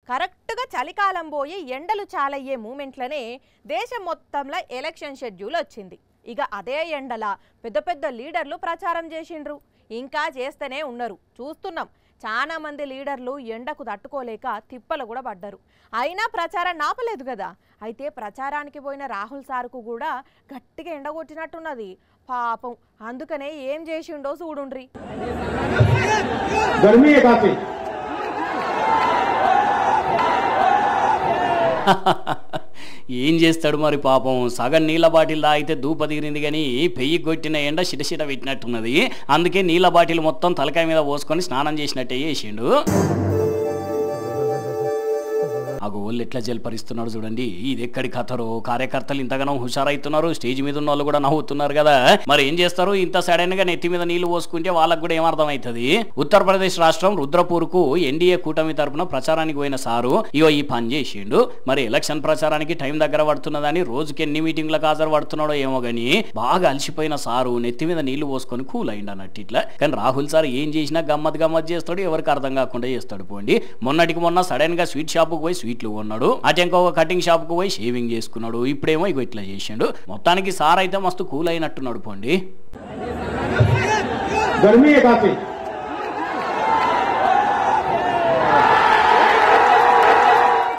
కరెక్ట్గా చలికాలం పోయి ఎండలు చాలయ్యే మూమెంట్లనే దేశం మొత్తంలో ఎలక్షన్ షెడ్యూల్ వచ్చింది. ఇక అదే ఎండల పెద్ద పెద్ద లీడర్లు ప్రచారం చేసిండ్రు, ఇంకా చేస్తూనే ఉన్నారు. చూస్తున్నాం చాలా మంది లీడర్లు ఎండకు తట్టుకోలేక తిప్పలు కూడా పడ్డారు. అయినా ప్రచారం నాపలేదు కదా. అయితే ప్రచారానికి పోయిన రాహుల్ సార్కు కూడా గట్టిగా ఎండగొట్టినట్టున్నది పాపం. అందుకనే ఏం చేసిండో చూడుండ్రి. ఏం చేస్తాడు మరి పాపం. సగం నీళ్ళ బాటిల్ తాగితే దూప తీరింది కానీ పెయ్యి కొట్టిన ఎండ చిటచిట పెట్టినట్టున్నది. అందుకే నీళ్ళ బాటిల్ మొత్తం తలకాయ మీద పోసుకొని స్నానం చేసినట్టే చేసిండు. అగో వాళ్ళు ఎట్లా జల్పరిస్తున్నారు చూడండి. ఇది ఎక్కడి కథరో. కార్యకర్తలు ఇంతగానో హుషారైతున్నారు, స్టేజ్ మీద ఉన్న వాళ్ళు కూడా నవ్వుతున్నారు కదా. మరి ఏం చేస్తారు, ఇంత సడన్ గా నెత్తి మీద నీళ్లు పోసుకుంటే వాళ్ళకు కూడా ఏమర్థం అవుతుంది. ఉత్తరప్రదేశ్ రాష్ట్రం రుద్రపూర్ కు ఎన్డీఏ కూటమి తరపున ప్రచారానికి పోయిన సారు ఇగో ఈ పని చేసిండు. మరి ఎలక్షన్ ప్రచారానికి టైం దగ్గర పడుతున్నదని రోజుకి ఎన్ని మీటింగ్లకు హాజరు పడుతున్నాడో ఏమో గానీ బాగా అలసిపోయిన సారు నెత్తి మీద నీళ్లు పోసుకొని కూల్ అయిండు అన్నట్టు ఇట్లా. కానీ రాహుల్ సార్ ఏం చేసినా గమ్మత్ చేస్తాడు, ఎవరికి అర్థం కాకుండా చేస్తాడు. పోండి, మొన్నటికి మొన్న సడన్ గా స్వీట్ షాప్ కు పోయి స్వీట్లు కొన్నాడు, అటు ఇంకొక కటింగ్ షాప్ కు పోయి షేవింగ్ చేసుకున్నాడు. ఇప్పుడేమో ఇగో ఇట్లా చేసిండు. మొత్తానికి సార్ అయితే మస్తు కూల్ అయినట్టున్నాడు. పోండి.